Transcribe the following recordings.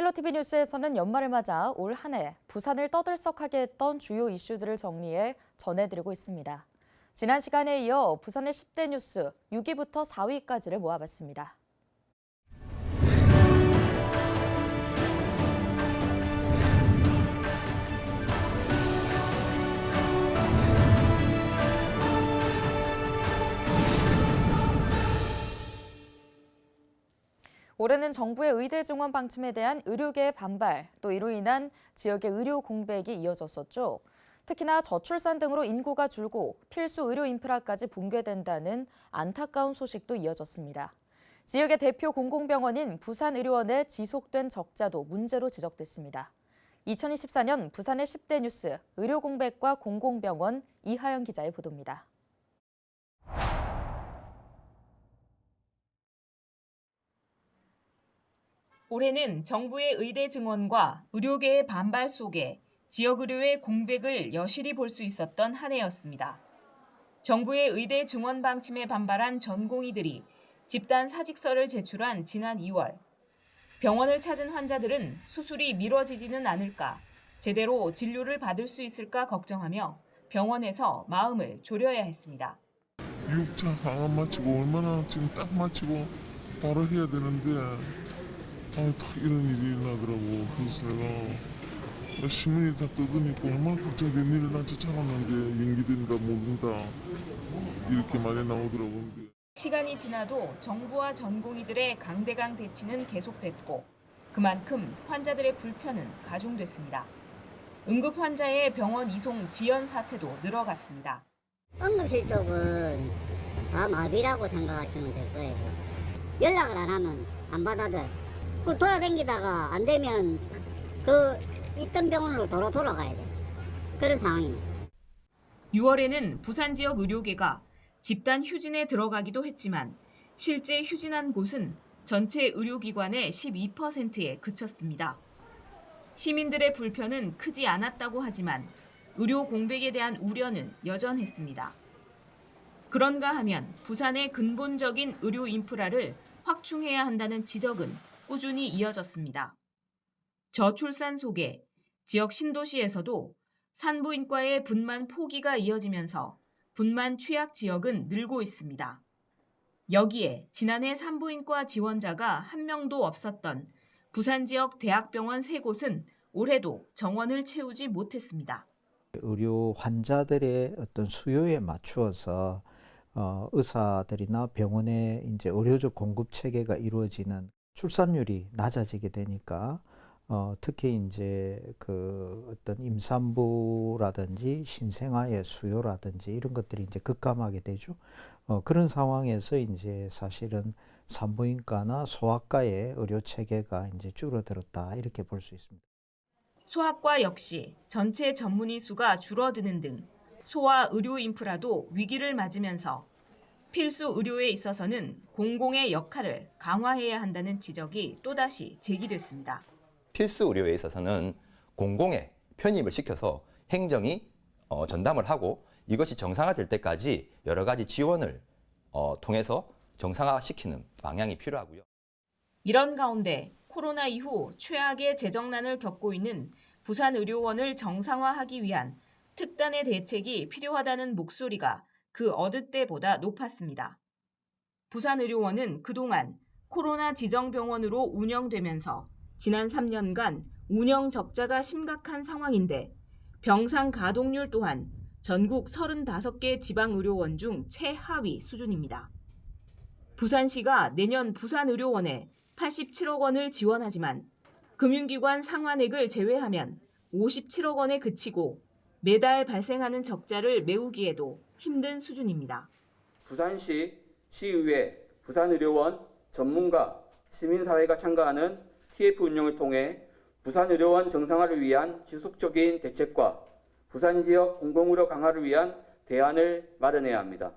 헬로티비 뉴스에서는 연말을 맞아 올 한 해 부산을 떠들썩하게 했던 주요 이슈들을 정리해 전해드리고 있습니다. 지난 시간에 이어 부산의 10대 뉴스 6위부터 4위까지를 모아봤습니다. 올해는 정부의 의대 증원 방침에 대한 의료계의 반발, 또 이로 인한 지역의 의료 공백이 이어졌었죠. 특히나 저출산 등으로 인구가 줄고 필수 의료 인프라까지 붕괴된다는 안타까운 소식도 이어졌습니다. 지역의 대표 공공병원인 부산의료원의 지속된 적자도 문제로 지적됐습니다. 2024년 부산의 10대 뉴스, 의료 공백과 공공병원 이하영 기자의 보도입니다. 올해는 정부의 의대 증원과 의료계의 반발 속에 지역 의료의 공백을 여실히 볼 수 있었던 한 해였습니다. 정부의 의대 증원 방침에 반발한 전공의들이 집단 사직서를 제출한 지난 2월. 병원을 찾은 환자들은 수술이 미뤄지지는 않을까, 제대로 진료를 받을 수 있을까 걱정하며 병원에서 마음을 졸여야 했습니다. 6차 강압 마치고 얼마나 지금 딱 마치고 바로 해야 되는데 딱 이런 일이 나더라고. 그래서 내가 신문이 다 떠드니까 얼마나 걱정된 일을 난 쫓아갔는데 연기된다 모른다 이렇게 많이 나오더라고. 시간이 지나도 정부와 전공의들의 강대강 대치는 계속됐고 그만큼 환자들의 불편은 가중됐습니다. 응급 환자의 병원 이송 지연 사태도 늘어갔습니다. 응급실 쪽은 다 마비라고 생각하시면 될 거예요. 연락을 안 하면 안 받아줘요. 그 돌아다니다가 안 되면 그 있던 병원으로 돌아가야 돼. 그런 상황입니다. 6월에는 부산 지역 의료계가 집단 휴진에 들어가기도 했지만 실제 휴진한 곳은 전체 의료기관의 12%에 그쳤습니다. 시민들의 불편은 크지 않았다고 하지만 의료 공백에 대한 우려는 여전했습니다. 그런가 하면 부산의 근본적인 의료 인프라를 확충해야 한다는 지적은 꾸준히 이어졌습니다. 저출산 속에 지역 신도시에서도 산부인과의 분만 포기가 이어지면서 분만 취약 지역은 늘고 있습니다. 여기에 지난해 산부인과 지원자가 한 명도 없었던 부산 지역 대학병원 3곳은 올해도 정원을 채우지 못했습니다. 의료 환자들의 어떤 수요에 맞추어서 의사들이나 병원의 이제 의료적 공급 체계가 이루어지는 출산율이 낮아지게 되니까 특히 이제 그 어떤 임산부라든지 신생아의 수요라든지 이런 것들이 이제 급감하게 되죠. 그런 상황에서 이제 사실은 산부인과나 소아과의 의료 체계가 이제 줄어들었다 이렇게 볼 수 있습니다. 소아과 역시 전체 전문의 수가 줄어드는 등 소아 의료 인프라도 위기를 맞으면서 필수 의료에 있어서는 공공의 역할을 강화해야 한다는 지적이 또다시 제기됐습니다. 필수 의료에 있어서는 공공에 편입을 시켜서 행정이 전담을 하고 이것이 정상화될 때까지 여러 가지 지원을 통해서 정상화시키는 방향이 필요하고요. 이런 가운데 코로나 이후 최악의 재정난을 겪고 있는 부산의료원을 정상화하기 위한 특단의 대책이 필요하다는 목소리가 그 어느 때보다 높았습니다. 부산의료원은 그동안 코로나 지정병원으로 운영되면서 지난 3년간 운영 적자가 심각한 상황인데 병상 가동률 또한 전국 35개 지방의료원 중 최하위 수준입니다. 부산시가 내년 부산의료원에 87억 원을 지원하지만 금융기관 상환액을 제외하면 57억 원에 그치고 매달 발생하는 적자를 메우기에도 힘든 수준입니다. 부산시, 시의회, 부산의료원, 전문가, 시민사회가 참가하는 TF 운영을 통해 부산의료원 정상화를 위한 지속적인 대책과 부산 지역 공공의료 강화를 위한 대안을 마련해야 합니다.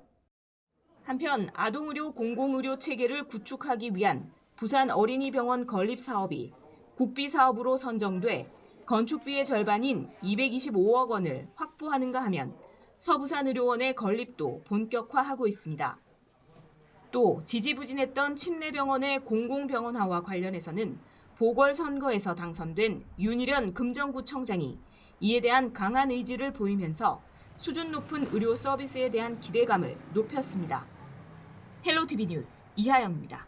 한편 아동의료 공공의료 체계를 구축하기 위한 부산 어린이병원 건립 사업이 국비 사업으로 선정돼 건축비의 절반인 225억 원을 확보하는가 하면 서부산의료원의 건립도 본격화하고 있습니다. 또 지지부진했던 침례병원의 공공병원화와 관련해서는 보궐선거에서 당선된 윤일현 금정구청장이 이에 대한 강한 의지를 보이면서 수준 높은 의료 서비스에 대한 기대감을 높였습니다. 헬로티비 뉴스 이하영입니다.